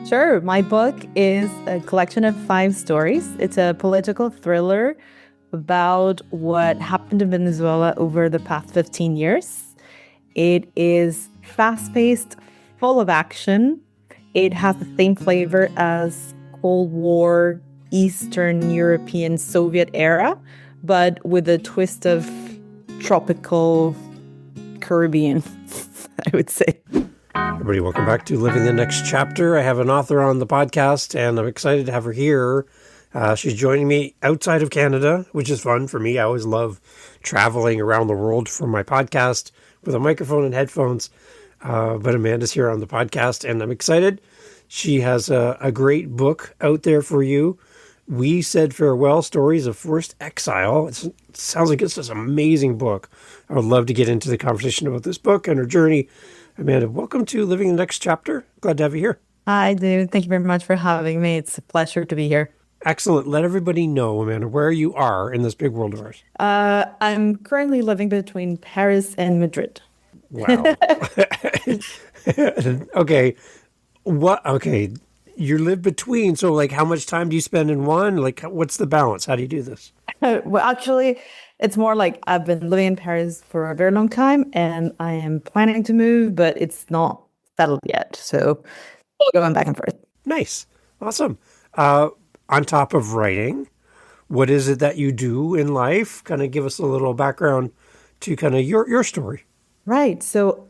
Sure. My book is a collection of 5 stories. It's a political thriller about what happened in Venezuela over the past 15 years. It is fast paced, full of action. It has the same flavor as Cold War, Eastern European Soviet era, but with a twist of tropical Caribbean, I would say. Everybody, welcome back to Living the Next Chapter. I have an author on the podcast, and I'm excited to have her here. She's joining me outside of Canada, which is fun for me. I always love traveling around the world for my podcast with a microphone and headphones. But Amanda's here on the podcast, and I'm excited. She has a great book out there for you. We Said Farewell, Stories of Forced Exile. It sounds like it's this amazing book. I would love to get into the conversation about this book and her journey. Amanda, welcome to Living the Next Chapter. Glad to have you here. Hi, David. Thank you very much for having me. It's a pleasure to be here. Excellent. Let everybody know, Amanda, where you are in this big world of ours. I'm currently living between Paris and Madrid. Wow. Okay. Okay. You live between. So, like, how much time do you spend in one? Like, what's the balance? How do you do this? Well, actually, it's more like I've been living in Paris for a very long time and I am planning to move, but it's not settled yet. So, going back and forth. Nice. Awesome. On top of writing, what is it that you do in life? Kind of give us a little background to kind of your story. Right. So,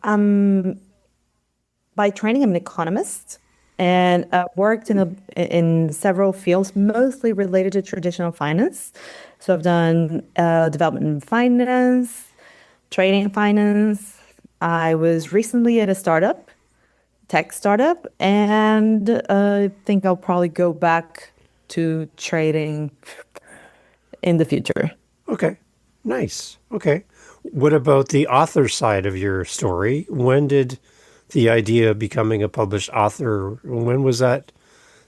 by training, I'm an economist and worked in several fields, mostly related to traditional finance. So I've done development finance, trading finance. I was recently at a tech startup, and I think I'll probably go back to trading in the future. Okay. Nice. Okay. What about the author side of your story? When did the idea of becoming a published author, when was that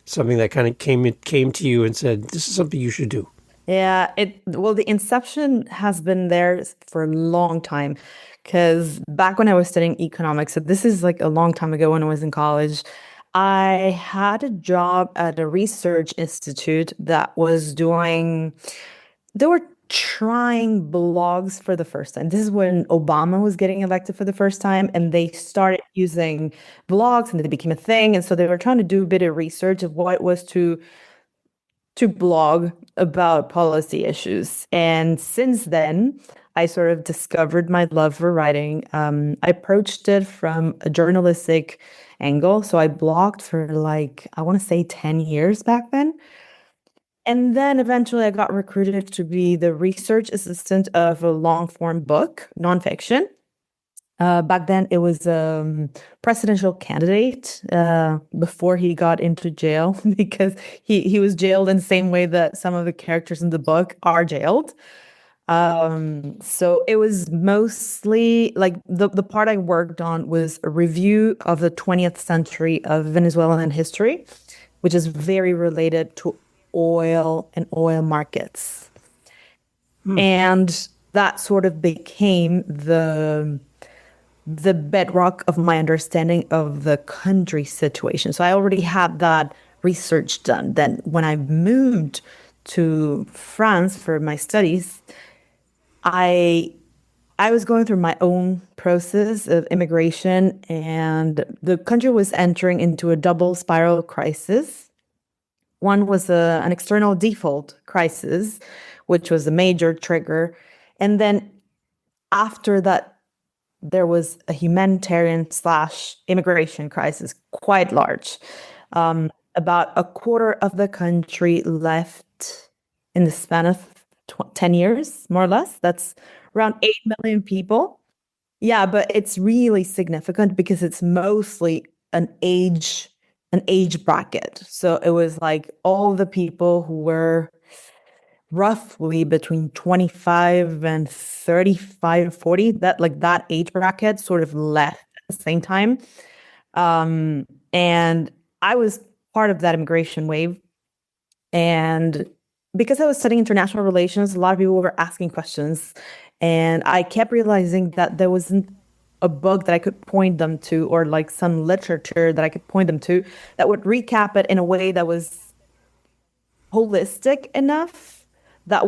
something that kind of came to you and said, this is something you should do? Yeah, the inception has been there for a long time because back when I was studying economics, so this is like a long time ago when I was in college, I had a job at a research institute that they were trying blogs for the first time. This is when Obama was getting elected for the first time, and they started using blogs and they became a thing. And so they were trying to do a bit of research of what it was to blog about policy issues. And since then, I sort of discovered my love for writing. I approached it from a journalistic angle. So I blogged for I want to say 10 years back then. And then eventually I got recruited to be the research assistant of a long form book, nonfiction. Back then it was presidential candidate before he got into jail because he was jailed in the same way that some of the characters in the book are jailed. So it was mostly like the part I worked on was a review of the 20th century of Venezuelan history, which is very related to oil and oil markets. And that sort of became the bedrock of my understanding of the country situation. So I already had that research done. Then when I moved to France for my studies, I was going through my own process of immigration, and the country was entering into a double spiral crisis. One was an external default crisis, which was a major trigger. And then after that, there was a humanitarian/immigration crisis, quite large. About a quarter of the country left in the span of 10 years, more or less. That's around 8 million people. Yeah, but it's really significant because it's mostly an age bracket. So it was like all the people who were roughly between 25 and 35, 40, that age bracket sort of left at the same time. And I was part of that immigration wave. And because I was studying international relations, a lot of people were asking questions. And I kept realizing that there wasn't a book that I could point them to, or like some literature that I could point them to that would recap it in a way that was holistic enough that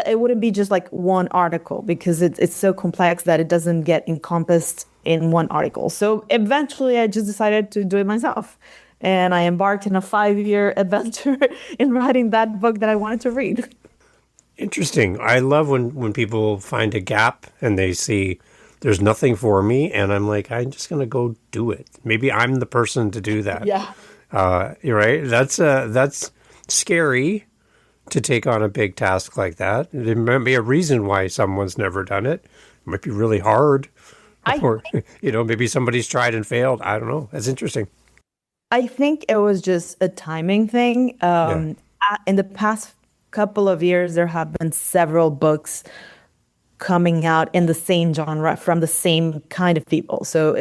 it wouldn't be just like one article, because it's so complex that it doesn't get encompassed in one article. So eventually I just decided to do it myself. And I embarked in a 5-year adventure in writing that book that I wanted to read. Interesting. I love when people find a gap and they see there's nothing for me, and I'm like, I'm just going to go do it. Maybe I'm the person to do that. Yeah. You're right. That's scary to take on a big task like that. There might be a reason why someone's never done it. It might be really hard, I or maybe somebody's tried and failed. I don't know. That's interesting. I think it was just a timing thing. Yeah. In the past couple of years, there have been several books coming out in the same genre from the same kind of people. So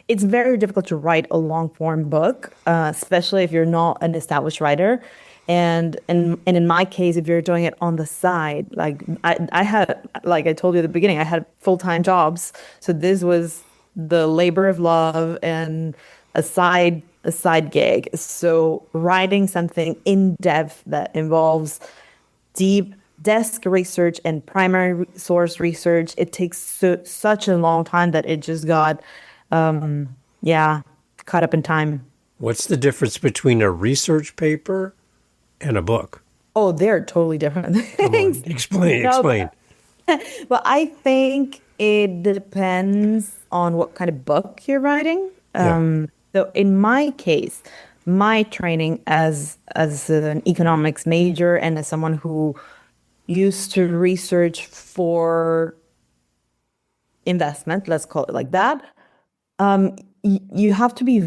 it's very difficult to write a long form book, especially if you're not an established writer. And in my case, if you're doing it on the side, like I had, like I told you at the beginning, I had full-time jobs. So this was the labor of love and a side gig. So writing something in depth that involves deep desk research and primary source research, it takes such a long time that it just got, yeah, caught up in time. What's the difference between a research paper and a book? Oh, they're totally different Come things. on, explain, No, explain. but I think it depends on what kind of book you're writing. Yeah. So in my case, my training as an economics major and as someone who used to research for investment, let's call it like that, you have to be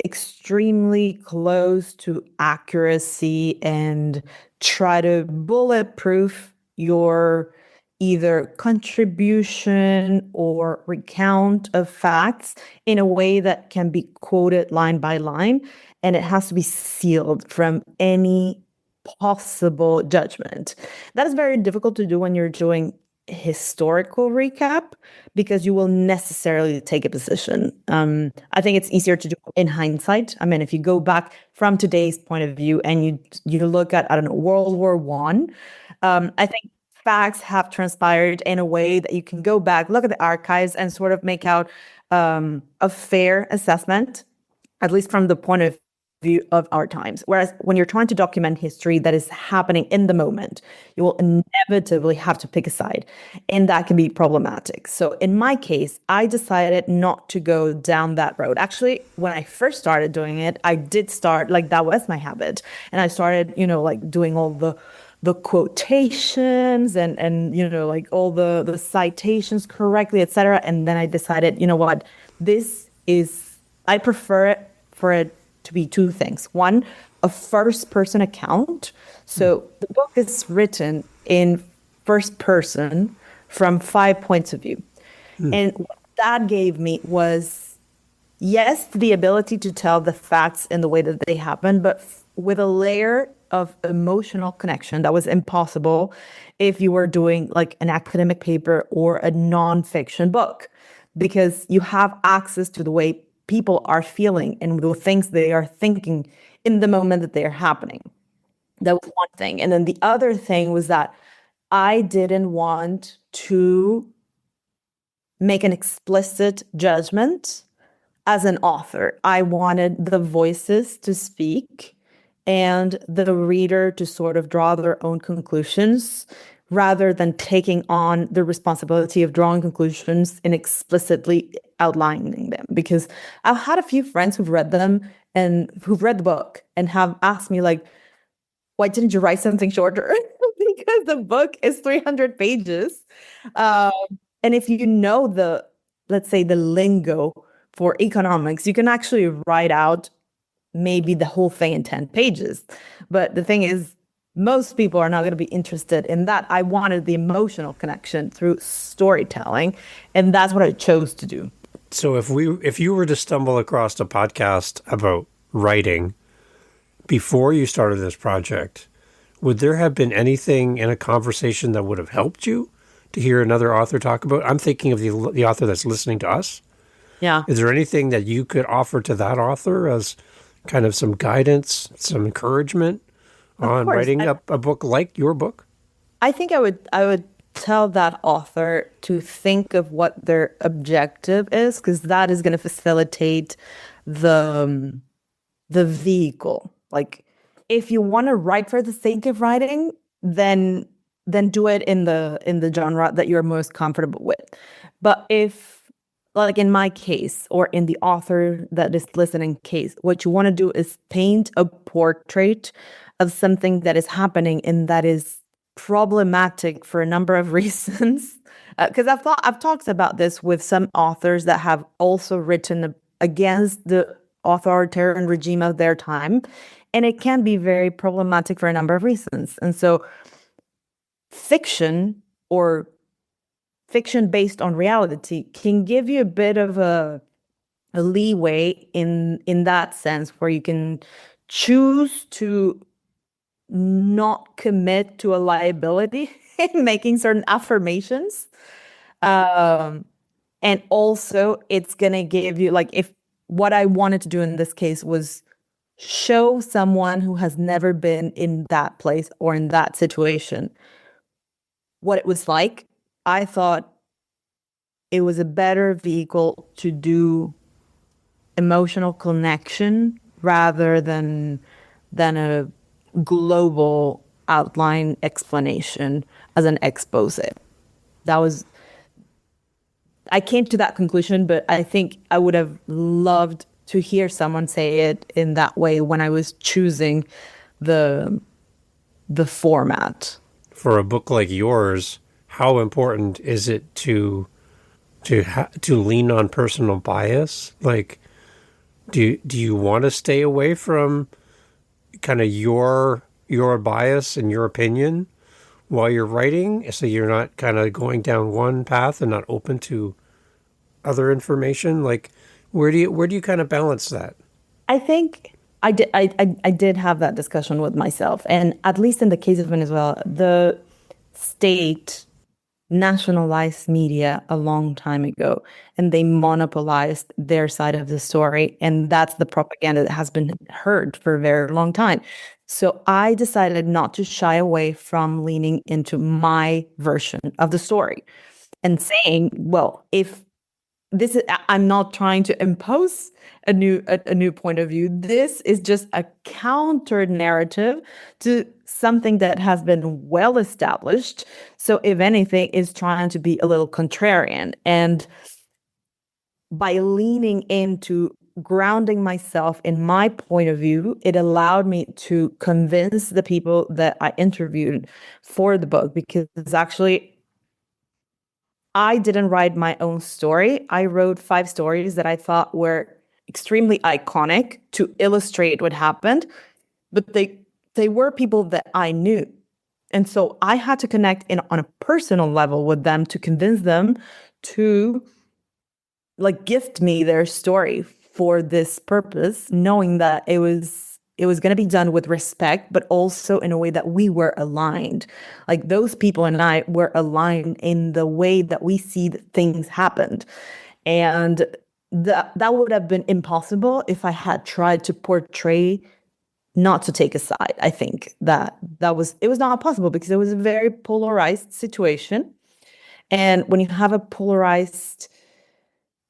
extremely close to accuracy and try to bulletproof your either contribution or recount of facts in a way that can be quoted line by line. And it has to be sealed from any possible judgment. That is very difficult to do when you're doing historical recap, because you will necessarily take a position. I think it's easier to do in hindsight. I mean, if you go back from today's point of view and you look at, I don't know, World War I, I think facts have transpired in a way that you can go back, look at the archives, and sort of make out a fair assessment, at least from the point of view of our times. Whereas when you're trying to document history that is happening in the moment, you will inevitably have to pick a side, and that can be problematic. So in my case, I decided not to go down that road. Actually, when I first started doing it, I did start, like, that was my habit. And I started, like, doing all the quotations and like all the citations correctly, etc. And then I decided, you know what, I prefer it for it to be two things. One, a first person account. So the book is written in first person from 5 points of view. And what that gave me was, yes, the ability to tell the facts in the way that they happen, but with a layer of emotional connection that was impossible if you were doing like an academic paper or a nonfiction book, because you have access to the way people are feeling and the things they are thinking in the moment that they are happening. That was one thing. And then the other thing was that I didn't want to make an explicit judgment as an author. I wanted the voices to speak and the reader to sort of draw their own conclusions, rather than taking on the responsibility of drawing conclusions and explicitly outlining them. Because I've had a few friends who've read them and who've read the book and have asked me, like, why didn't you write something shorter? Because the book is 300 pages. And if you know let's say, the lingo for economics, you can actually write out maybe the whole thing in 10 pages. But the thing is, most people are not going to be interested in that. I wanted the emotional connection through storytelling, and that's what I chose to do. So if you were to stumble across a podcast about writing before you started this project, would there have been anything in a conversation that would have helped you to hear another author talk about. I'm thinking of the author that's listening to us. Yeah, Is there anything that you could offer to that author as kind of some guidance, some encouragement of on course. writing a book like your book? I think I would tell that author to think of what their objective is, because that is going to facilitate the the vehicle. Like, if you want to write for the sake of writing, then do it in the genre that you're most comfortable with. But if, like in my case, or in the author that is listening case, what you want to do is paint a portrait of something that is happening and that is problematic for a number of reasons. Because I've talked about this with some authors that have also written against the authoritarian regime of their time, and it can be very problematic for a number of reasons. And so, fiction, or fiction based on reality, can give you a bit of a leeway in that sense, where you can choose to not commit to a liability in making certain affirmations. Um, and also, it's going to give you, like, if what I wanted to do in this case was show someone who has never been in that place or in that situation what it was like, I thought it was a better vehicle to do emotional connection rather than a global outline explanation as an expose. That was I came to that conclusion, but I think I would have loved to hear someone say it in that way when I was choosing the the format. For a book like yours, how important is it to lean on personal bias? Like, do you want to stay away from kind of your bias and your opinion while you're writing, so you're not kind of going down one path and not open to other information? Like, where do you kind of balance that? I think I did have that discussion with myself, and at least in the case of Venezuela, the state nationalized media a long time ago, and they monopolized their side of the story, and that's the propaganda that has been heard for a very long time. So I decided not to shy away from leaning into my version of the story and saying, well, if this is, I'm not trying to impose a new point of view. This is just a counter narrative to something that has been well established. So if anything, is trying to be a little contrarian. And by leaning into grounding myself in my point of view, it allowed me to convince the people that I interviewed for the book, because actually I didn't write my own story. I wrote five stories that I thought were extremely iconic to illustrate what happened, but they were people that I knew. And so I had to connect in on a personal level with them to convince them to, like, gift me their story for this purpose, knowing that it was going to be done with respect, but also in a way that we were aligned. Like, those people and I were aligned in the way that we see that things happened. And that would have been impossible if I had tried to portray, not to take a side. I think it was not possible, because it was a very polarized situation. And when you have a polarized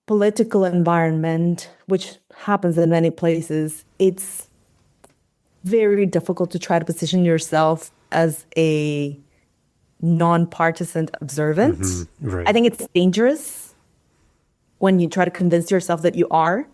political environment, which happens in many places, it's very difficult to try to position yourself as a nonpartisan observant. Right. I think it's dangerous when you try to convince yourself that you are.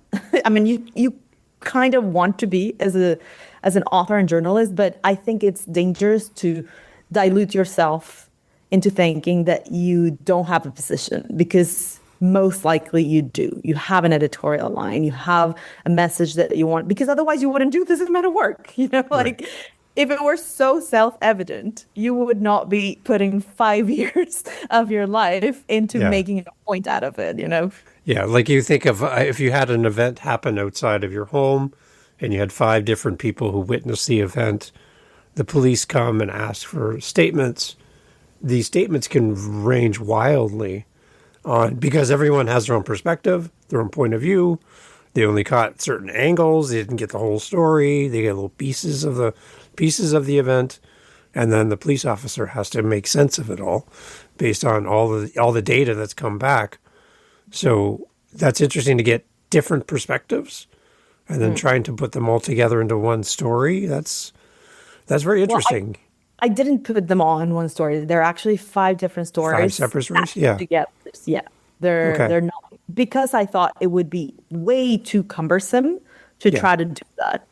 I mean, you kind of want to be as an author and journalist, but I think it's dangerous to dilute yourself into thinking that you don't have a position, because most likely you do. You have an editorial line, you have a message that you want, because otherwise you wouldn't do this amount of work. Right. Like, if it were so self-evident, you would not be putting 5 years of your life into Yeah. making a point out of it. Yeah. Like, you think of if you had an event happen outside of your home and you had five different people who witnessed the event, the police come and ask for statements. these statements can range wildly on because everyone has their own perspective, their own point of view. They only caught certain angles. They didn't get the whole story. They get little pieces of the event, and then the police officer has to make sense of it all based on all the data that's come back. So that's interesting to get different perspectives and then trying to put them all together into one story. That's very Well, interesting. I didn't put them all in one story. There are actually five different Five stories separate stories. Yeah. together. Yeah, they're Okay. not because I thought it would be way too cumbersome to Yeah. try to do that.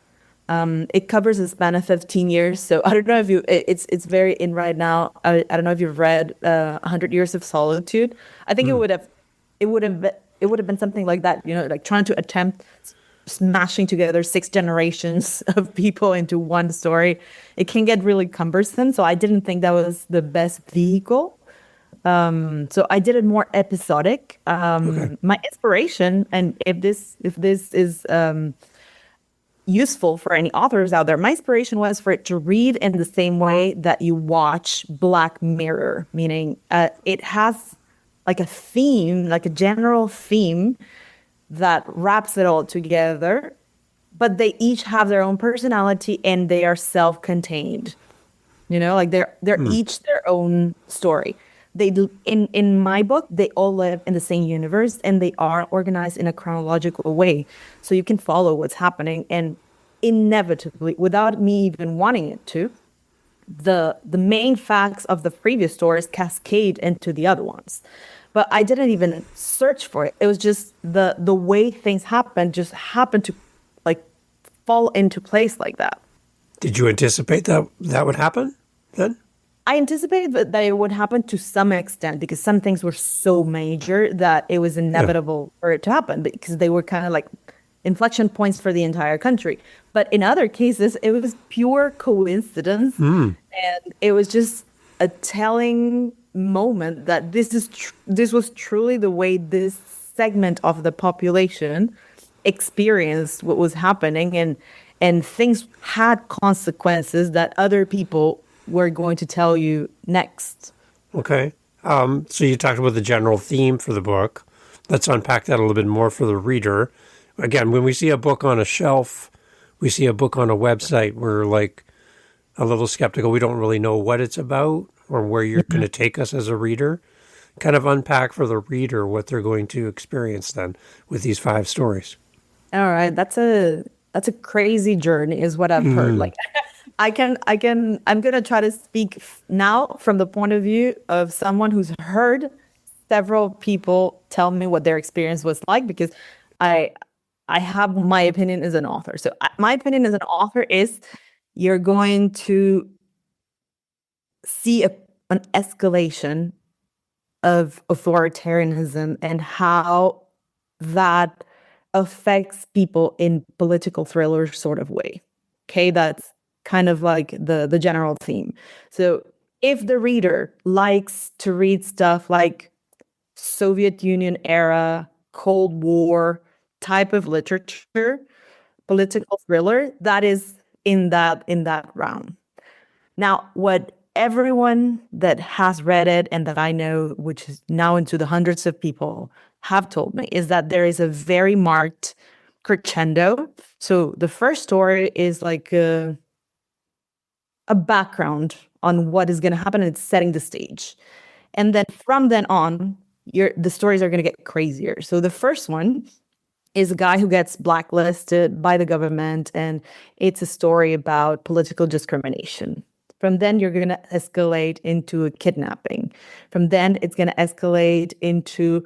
It covers a span of 15 years, so I don't know if it's very in right now. I don't know if you've read 100 Years of Solitude. I think it would have been something like that. Like trying to attempt smashing together six generations of people into one story. It can get really cumbersome, so I didn't think that was the best vehicle. So I did it more episodic. Okay. My inspiration, and if this is useful for any authors out there, my inspiration was for it to read in the same way that you watch Black Mirror, meaning it has like a theme, like a general theme that wraps it all together, but they each have their own personality and they are self-contained. Like they're each their own story. They do in my book, they all live in the same universe and they are organized in a chronological way. So you can follow what's happening and inevitably, without me even wanting it to, the main facts of the previous stories cascade into the other ones. But I didn't even search for it. It was just the way things happen just happened to like fall into place like that. Did you anticipate that would happen then? I anticipated that it would happen to some extent because some things were so major that it was Yeah. inevitable for it to happen because they were kind of like inflection points for the entire country. But in other cases, it was pure coincidence. And it was just a telling moment that this was truly the way this segment of the population experienced what was happening, and things had consequences that other people were going to tell you next. Okay. So you talked about the general theme for the book. Let's unpack that a little bit more for the reader. Again, when we see a book on a shelf, we see a book on a website, we're like a little skeptical. We don't really know what it's about or where you're going to take us as a reader. Kind of unpack for the reader what they're going to experience then with these five stories. All right, that's a crazy journey, is what I've heard. Like, I'm gonna try to speak now from the point of view of someone who's heard several people tell me what their experience was like, because I I have my opinion as an author. So my opinion as an author is you're going to see an escalation of authoritarianism and how that affects people in political thriller sort of way. Okay, that's kind of like the general theme. So if the reader likes to read stuff like Soviet Union era, Cold War type of literature, political thriller, that is in that realm. Now, what everyone that has read it and that I know, which is now into the hundreds of people, have told me is that there is a very marked crescendo. So the first story is like a background on what is going to happen, and it's setting the stage. And then from then on, the stories are going to get crazier. So the first one is a guy who gets blacklisted by the government, and it's a story about political discrimination. From then, you're going to escalate into a kidnapping. From then, it's going to escalate into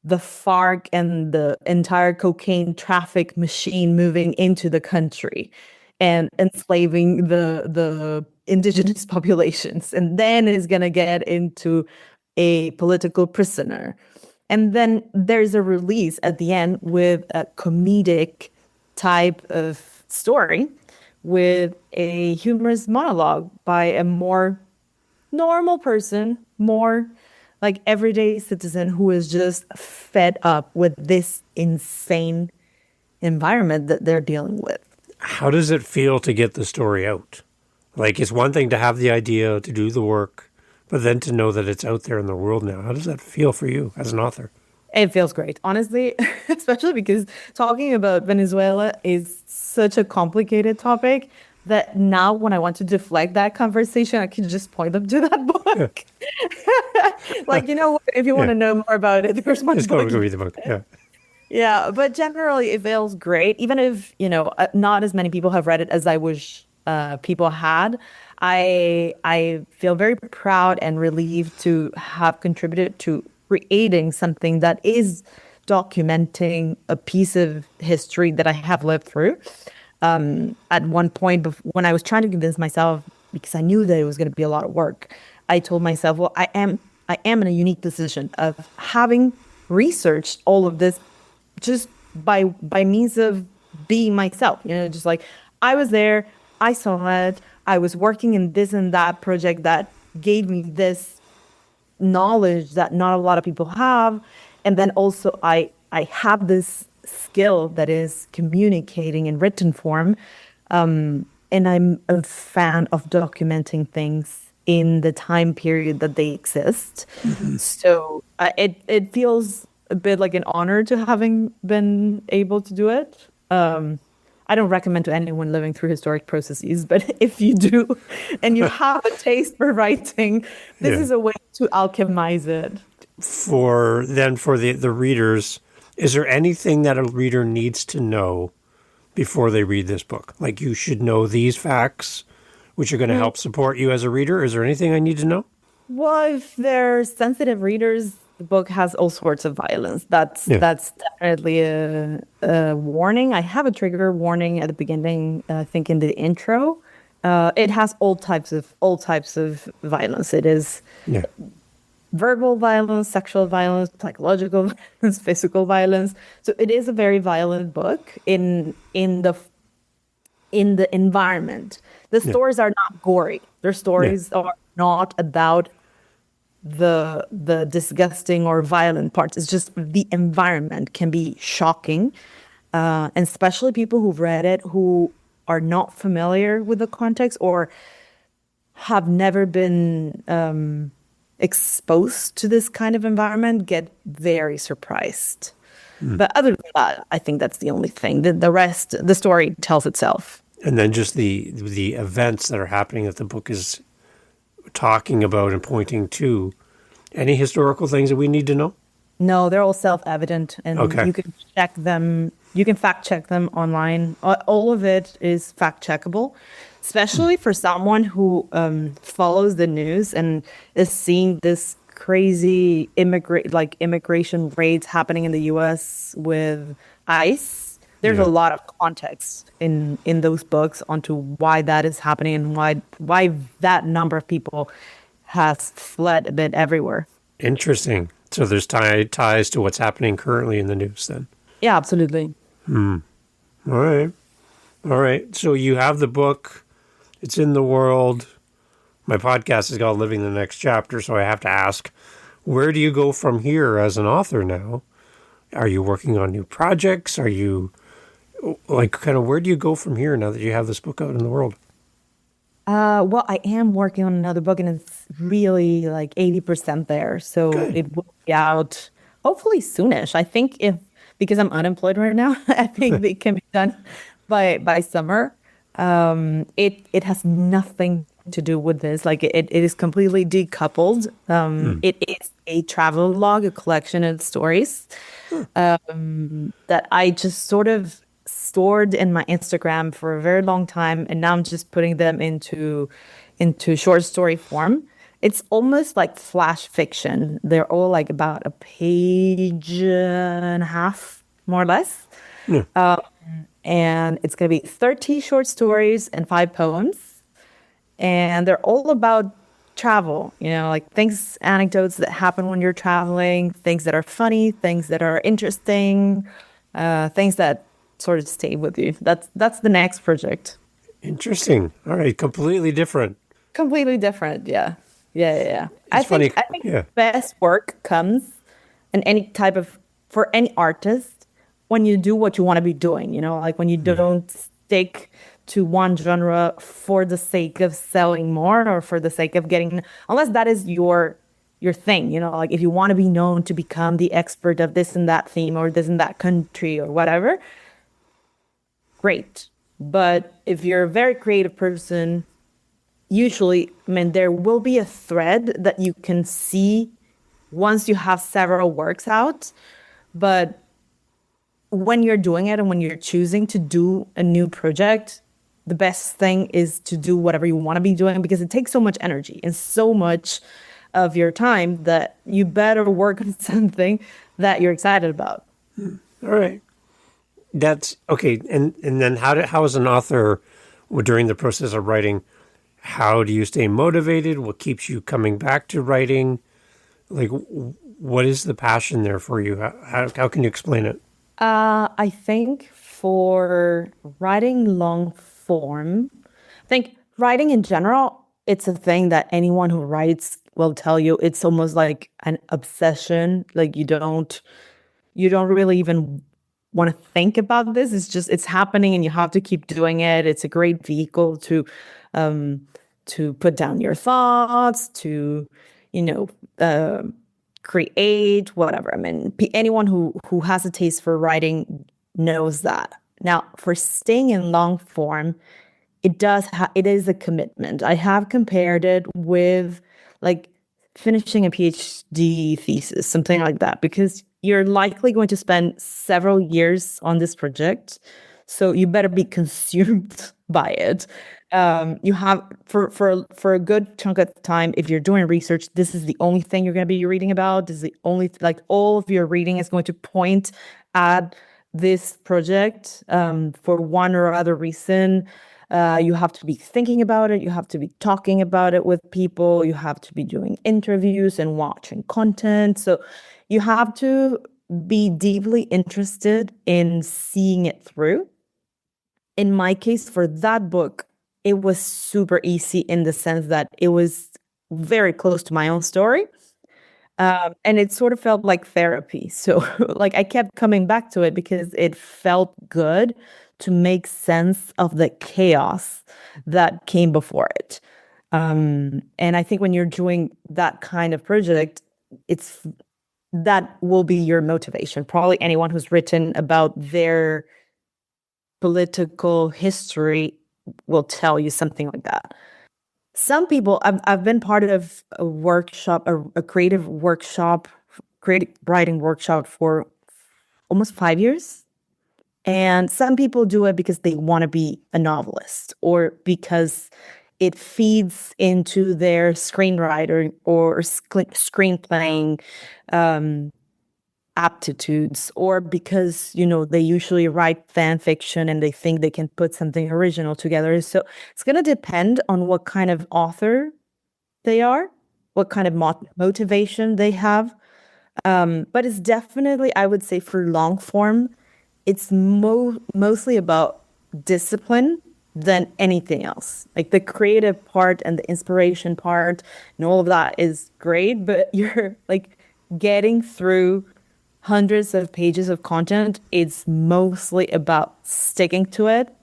the FARC and the entire cocaine traffic machine moving into the country and enslaving the indigenous populations. And then it's going to get into a political prisoner. And then there's a release at the end with a comedic type of story with a humorous monologue by a more normal person, more like everyday citizen who is just fed up with this insane environment that they're dealing with. How does it feel to get the story out? Like, it's one thing to have the idea, to do the work, But then to know that it's out there in the world now, how does that feel for you as an author? It feels great, honestly, especially because talking about Venezuela is such a complicated topic that now when I want to deflect that conversation, I can just point them to that Yeah, book. Like, if you want yeah. to know more about it, there's my Just go book. go read the book. Yeah, Yeah, but generally it feels great, even if, not as many people have read it as I wish people had. I feel very proud and relieved to have contributed to creating something that is documenting a piece of history that I have lived through. At one point, when I was trying to convince myself, because I knew that it was going to be a lot of work, I told myself, well, I am in a unique position of having researched all of this just by means of being myself, just like I was there, I saw it, I was working in this and that project that gave me this knowledge that not a lot of people have. And then also I have this skill that is communicating in written form. And I'm a fan of documenting things in the time period that they exist. So it feels a bit like an honor to having been able to do it. I don't recommend to anyone living through historic processes, but if you do and you have a taste for writing, this yeah. is a way to alchemize it. For the readers, is there anything that a reader needs to know before they read this book? Like you should know these facts, which are going to help support you as a reader. Is there anything I need to know? Well, if they're sensitive readers, the book has all sorts of violence. That's Yeah, that's definitely a warning. I have a trigger warning at the beginning, I think in the intro. It has all types of violence. It is yeah, verbal violence, sexual violence, psychological violence, physical violence. So it is a very violent book in the environment. The yeah, stories are not gory. Their yeah. stories are not about the disgusting or violent parts. It's just the environment can be shocking, and especially people who've read it who are not familiar with the context or have never been exposed to this kind of environment get very surprised. But other than that, I think that's the only thing. The rest, the story tells itself. And then just the events that are happening that the book is talking about and pointing to. Any historical things that we need to know? No, they're all self-evident, and Okay. you can check them. You can fact check them online. All of it is fact checkable, especially for someone who follows the news and is seeing this crazy immigration raids happening in the U.S. with ICE. There's a Yeah. lot of context in those books onto why that is happening and why that number of people has fled a bit everywhere. Interesting. So there's ties to what's happening currently in the news then. Yeah, absolutely. All right. All right. So you have the book. It's in the world. My podcast is called Living the Next Chapter, so I have to ask, where do you go from here as an author now? Are you working on new projects? Are you like kind of where do you go from here now that you have this book out in the world? Well, I am working on another book and it's really like 80% there. So Good. it will be out hopefully soonish. I think because I'm unemployed right now, I think it can be done by summer. It has nothing to do with this. Like it is completely decoupled. It is a travel log, a collection of stories that I just sort of stored in my Instagram for a very long time, and now I'm just putting them into short story form. It's almost like flash fiction. They're all like about a page and a half, more or less. Yeah. And it's going to be 30 short stories and 5 poems. And they're all about travel, like things, anecdotes that happen when you're traveling, things that are funny, things that are interesting, things that sort of stay with you. That's the next project. Interesting. All right. Completely different. Completely different. Yeah. Yeah. Yeah. Yeah. I It's funny. think I think Yeah. best work comes in any type of for any artist when you do what you want to be doing, like when you don't stick to one genre for the sake of selling more or for the sake of getting, unless that is your thing, like if you want to be known to become the expert of this and that theme or this and that country or whatever, great. But if you're a very creative person, usually, I mean, there will be a thread that you can see once you have several works out. But when you're doing it and when you're choosing to do a new project, the best thing is to do whatever you want to be doing because it takes so much energy and so much of your time that you better work on something that you're excited about. All right. That's okay. And then how as an author during the process of writing, how do you stay motivated? What keeps you coming back to writing? Like, what is the passion there for you? How can you explain it? I think for writing long form, I think writing in general, it's a thing that anyone who writes will tell you. It's almost like an obsession. Like you don't really even want to think about this. It's just it's happening and you have to keep doing it. It's a great vehicle um to put down your thoughts, to, you know, uh, create whatever. I mean, anyone who has a taste for writing knows that. Now, for staying in long form, it is a commitment. I have compared it with like finishing a PhD thesis, something like that, because you're likely going to spend several years on this project. So you better be consumed by it. You have for a good chunk of time, if you're doing research, this is the only thing you're going to be reading about. This is the only like all of your reading is going to point at this project for one or other reason. You have to be thinking about it. You have to be talking about it with people. You have to be doing interviews and watching content. So you have to be deeply interested in seeing it through. In my case, for that book, it was super easy in the sense that it was very close to my own story. And it sort of felt like therapy. So, like, I kept coming back to it because it felt good to make sense of the chaos that came before it. And I think when you're doing that kind of project, it's that will be your motivation. Probably anyone who's written about their political history will tell you something like that. Some people, I've been part of a workshop, a creative workshop, creative writing workshop for almost 5 years. And some people do it because they want to be a novelist or because it feeds into their screenwriter or screenplaying um, aptitudes, or because, they usually write fan fiction and they think they can put something original together. So it's going to depend on what kind of author they are, what kind of motivation they have. But it's definitely, I would say, for long form, it's mostly about discipline than anything else. Like the creative part and the inspiration part and all of that is great, but you're like getting through hundreds of pages of content. It's mostly about sticking to it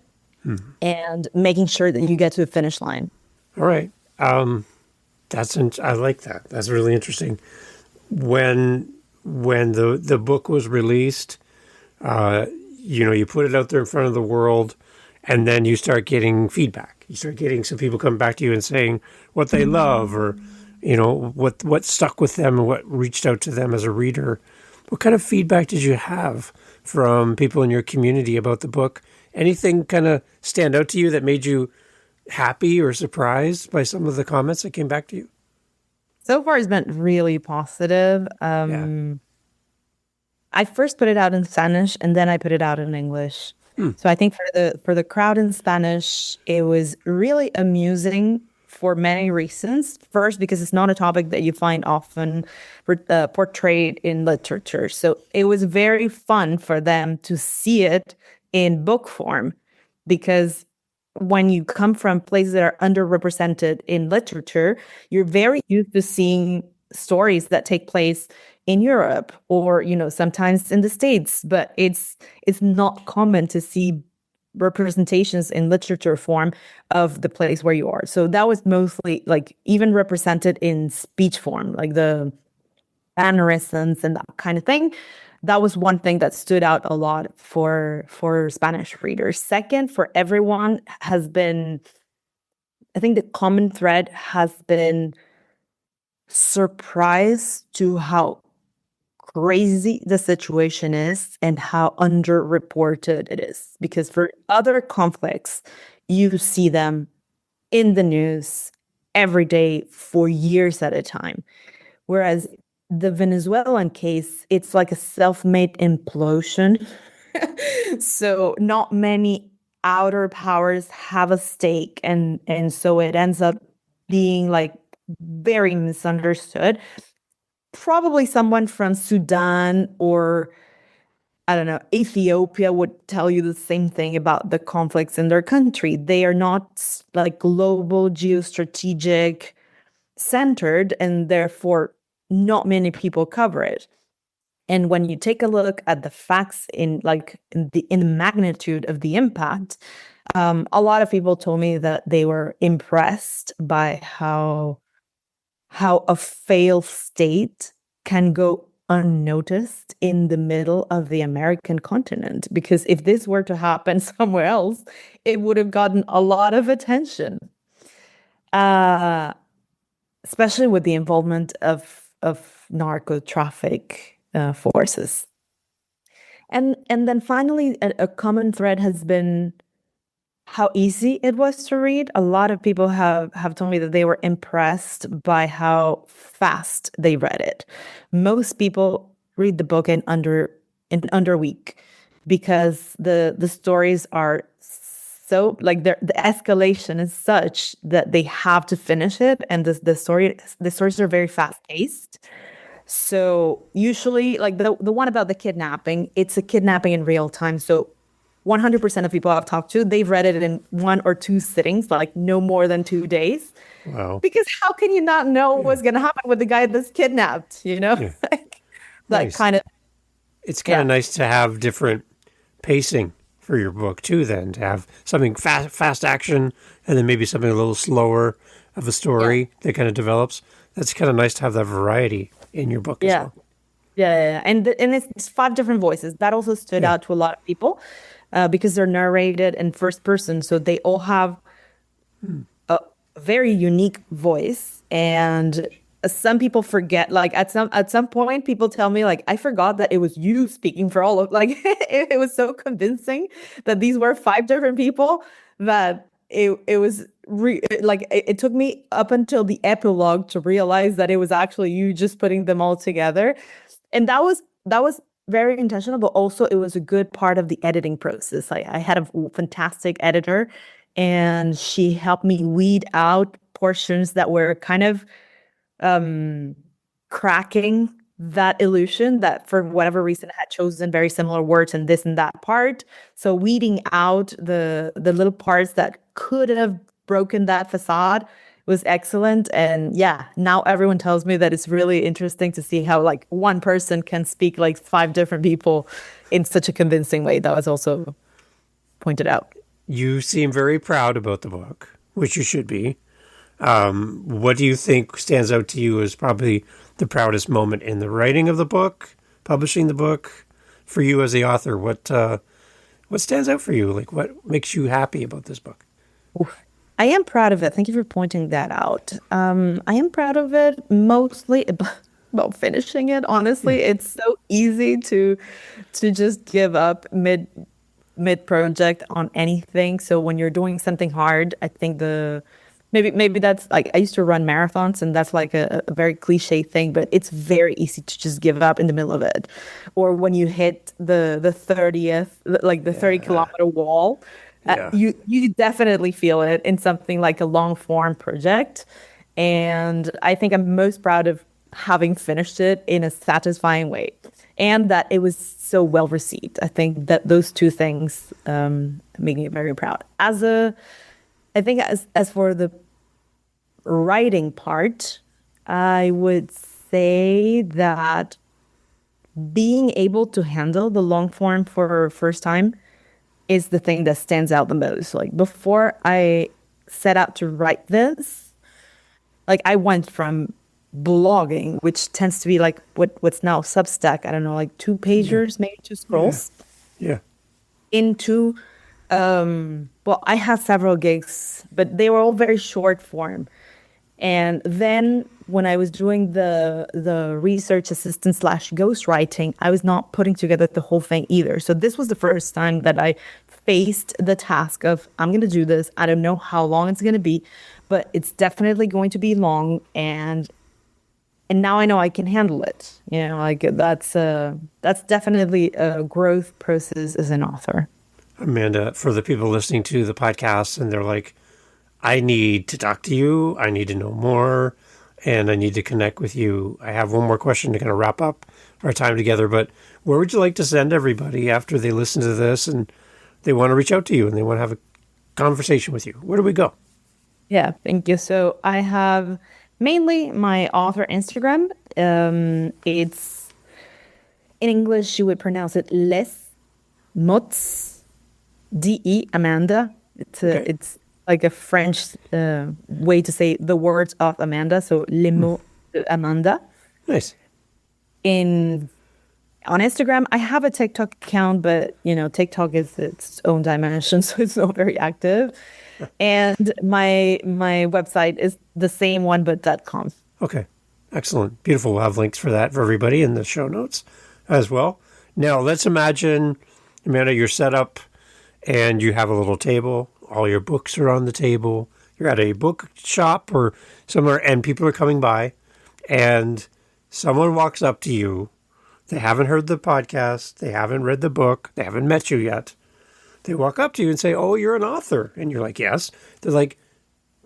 and making sure that you get to the finish line. All right. I like that. That's really interesting. When the book was released, you put it out there in front of the world, and then you start getting feedback. You start getting some people coming back to you and saying what they love, or what stuck with them and what reached out to them as a reader. What kind of feedback did you have from people in your community about the book? Anything kind of stand out to you that made you happy or surprised by some of the comments that came back to you? So far, it's been really positive. Yeah. I first put it out in Spanish and then I put it out in English. So I think for the crowd in Spanish, it was really amusing for many reasons. First, because it's not a topic that you find often portrayed in literature. So it was very fun for them to see it in book form, because when you come from places that are underrepresented in literature, you're very used to seeing stories that take place in Europe or, sometimes in the States, but it's not common to see representations in literature form of the place where you are. So that was mostly like even represented in speech form, like the mannerisms and that kind of thing. That was one thing that stood out a lot for Spanish readers. Second, for everyone has been, I think the common thread has been surprise to how crazy the situation is and how underreported it is. Because for other conflicts, you see them in the news every day for years at a time. Whereas the Venezuelan case, it's like a self-made implosion. So not many outer powers have a stake, and so it ends up being like very misunderstood. Probably someone from Sudan or I don't know, Ethiopia would tell you the same thing about the conflicts in their country. They are not like global geostrategic centered, and therefore not many people cover it. And when you take a look at the facts in the magnitude of the impact, a lot of people told me that they were impressed by how a failed state can go unnoticed in the middle of the American continent. Because if this were to happen somewhere else, it would have gotten a lot of attention, uh, especially with the involvement of narco traffic forces. And then finally, a common thread has been how easy it was to read. A lot of people have told me that they were impressed by how fast they read it. Most people read the book in under a week because the stories are so like the escalation is such that they have to finish it, and the stories are very fast paced. So usually, like the one about the kidnapping, it's a kidnapping in real time. So 100% of people I've talked to, they've read it in 1 or 2 sittings, like no more than 2 days. Wow. Because how can you not know Yeah. what's going to happen with the guy that's kidnapped? Yeah. Like, that Nice. kind of, It's kind yeah, of nice to have different pacing for your book too. Then to have something fast action, and then maybe something a little slower of a yeah, story that kind of develops. That's kind of nice to have that variety in your book as yeah, well. yeah. And it's five different voices. That also stood Yeah. out to a lot of people because they're narrated in first person. So they all have a very unique voice, and some people forget, like at some point people tell me like I forgot that it was you speaking for all of, like it was so convincing that these were five different people that it was it took me up until the epilogue to realize that it was actually you just putting them all together. And that was very intentional, but also it was a good part of the editing process. I had a fantastic editor, and she helped me weed out portions that were kind of um, cracking that illusion that for whatever reason had chosen very similar words in this and that part. So weeding out the little parts that could have broken that facade was excellent. And yeah, now everyone tells me that it's really interesting to see how like one person can speak like five different people in such a convincing way. That was also pointed out. You seem very proud about the book, which you should be. What do you think stands out to you as probably the proudest moment in the writing of the book, publishing the book, for you as the author? What stands out for you? Like, what makes you happy about this book? I am proud of it. Thank you for pointing that out. I am proud of it mostly about finishing it. Yeah, Honestly, it's so easy to just give up mid project on anything. So when you're doing something hard, I think the maybe that's like I used to run marathons, and that's like a very cliche thing, but it's very easy to just give up in the middle of it. Or when you hit the 30th, like the 30 yeah, kilometer wall, yeah. you definitely feel it in something like a long form project. And I think I'm most proud of having finished it in a satisfying way, and that it was so well received. I think that those two things make me very proud. I think as for the writing part, I would say that being able to handle the long form for first time is the thing that stands out the most. Like before I set out to write this, like I went from blogging, which tends to be like what's now Substack, I don't know, like two Yeah. pagers, maybe two Yeah. scrolls, Yeah. into well, I had several gigs, but they were all very short form. And then when I was doing the research assistant slash ghostwriting, I was not putting together the whole thing either. So this was the first time that I faced the task of I'm going to do this. I don't know how long it's going to be, but it's definitely going to be long, and now I know I can handle it. You know, like that's definitely a growth process as an author. Amanda, for the people listening to the podcast and they're like, I need to talk to you, I need to know more, and I need to connect with you. I have one more question to kind of wrap up our time together, but where would you like to send everybody after they listen to this and they want to reach out to you and they want to have a conversation with you? Where do we go? Yeah, thank you. So I have mainly my author Instagram. It's in English you would pronounce it Les Mots DE Amanda. Okay. It's like a French way to say the words of Amanda. So Les mots de Amanda. Nice. In On Instagram, I have a TikTok account, but you know, TikTok is its own dimension, so it's not very active. And my website is the same one, but .com. Okay. Excellent. Beautiful. We'll have links for that for everybody in the show notes as well. Now, let's imagine, Amanda, you're set up and you have a little table. All your books are on the table. You're at a book shop or somewhere, and people are coming by, and someone walks up to you. They haven't heard the podcast. They haven't read the book. They haven't met you yet. They walk up to you and say, oh, you're an author. And you're like, yes. They're like,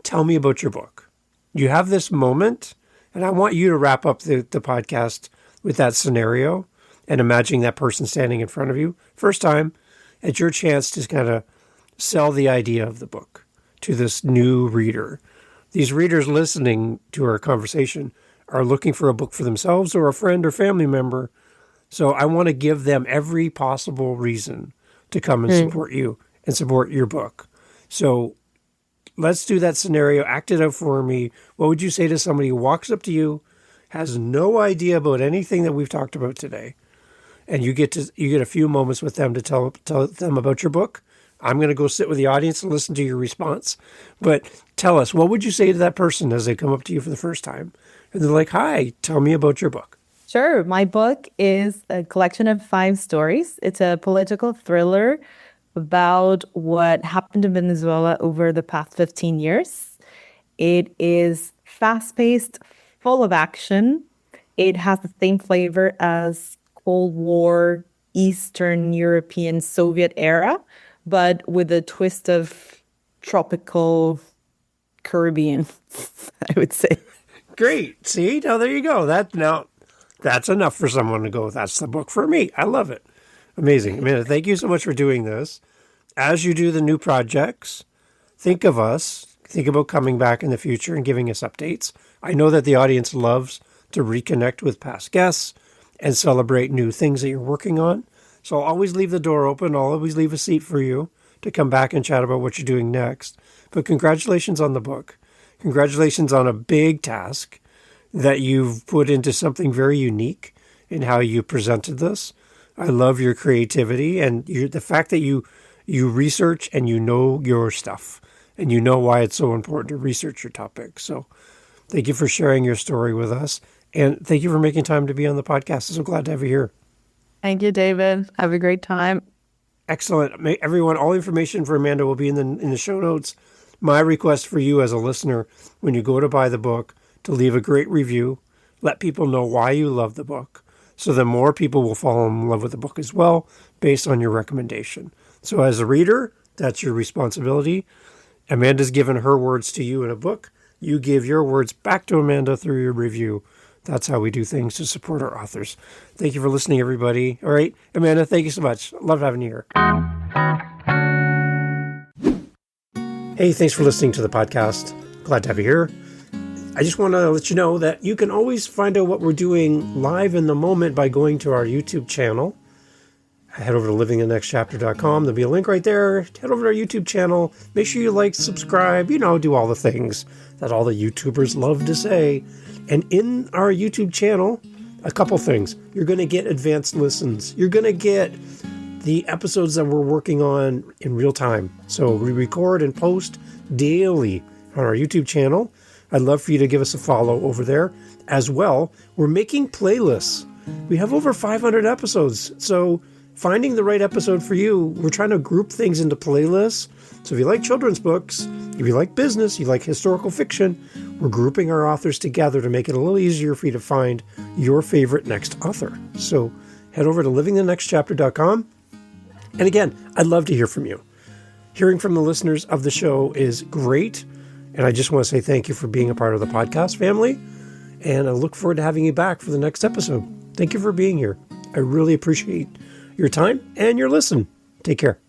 tell me about your book. You have this moment, and I want you to wrap up the podcast with that scenario and imagining that person standing in front of you. First time, it's your chance to kind of sell the idea of the book to this new reader. These readers listening to our conversation are looking for a book for themselves or a friend or family member. So I want to give them every possible reason to come and support you and support your book. So let's do that scenario. Act it out for me. What would you say to somebody who walks up to you, has no idea about anything that we've talked about today, and you get a few moments with them to tell them about your book? I'm going to go sit with the audience and listen to your response. But tell us, what would you say to that person as they come up to you for the first time? And they're like, hi, tell me about your book. Sure. My book is a collection of 5 stories. It's a political thriller about what happened in Venezuela over the past 15 years. It is fast-paced, full of action. It has the same flavor as Cold War, Eastern European Soviet era, but with a twist of tropical Caribbean, I would say. Great. See, now there you go. That's enough for someone to go, that's the book for me. I love it. Amazing. Amanda, thank you so much for doing this. As you do the new projects, think of us. Think about coming back in the future and giving us updates. I know that the audience loves to reconnect with past guests and celebrate new things that you're working on. So I'll always leave the door open. I'll always leave a seat for you to come back and chat about what you're doing next. But congratulations on the book. Congratulations on a big task that you've put into something very unique in how you presented this. I love your creativity and the fact that you research and you know your stuff and you know why it's so important to research your topic. So thank you for sharing your story with us. And thank you for making time to be on the podcast. I'm so glad to have you here. Thank you, David. Have a great time. Excellent. Everyone, all information for Amanda will be in the show notes. My request for you as a listener, when you go to buy the book, to leave a great review. Let people know why you love the book, so that more people will fall in love with the book as well, based on your recommendation. So as a reader, that's your responsibility. Amanda's given her words to you in a book. You give your words back to Amanda through your review. That's how we do things to support our authors. Thank you for listening, everybody. All right, Amanda, thank you so much. Love having you here. Hey, thanks for listening to the podcast. Glad to have you here. I just want to let you know that you can always find out what we're doing live in the moment by going to our YouTube channel. head over to livingthenextchapter.com. There'll be a link right there. Head over to our YouTube channel. Make sure you like, subscribe, do all the things that all the YouTubers love to say. And in our YouTube channel, a couple things. You're going to get advanced listens. You're going to get the episodes that we're working on in real time. So we record and post daily on our YouTube channel. I'd love for you to give us a follow over there. As well, we're making playlists. We have over 500 episodes. So finding the right episode for you, we're trying to group things into playlists. So if you like children's books, if you like business, you like historical fiction, we're grouping our authors together to make it a little easier for you to find your favorite next author. So head over to livingthenextchapter.com. And again, I'd love to hear from you. Hearing from the listeners of the show is great. And I just want to say thank you for being a part of the podcast family. And I look forward to having you back for the next episode. Thank you for being here. I really appreciate your time and your listen. Take care.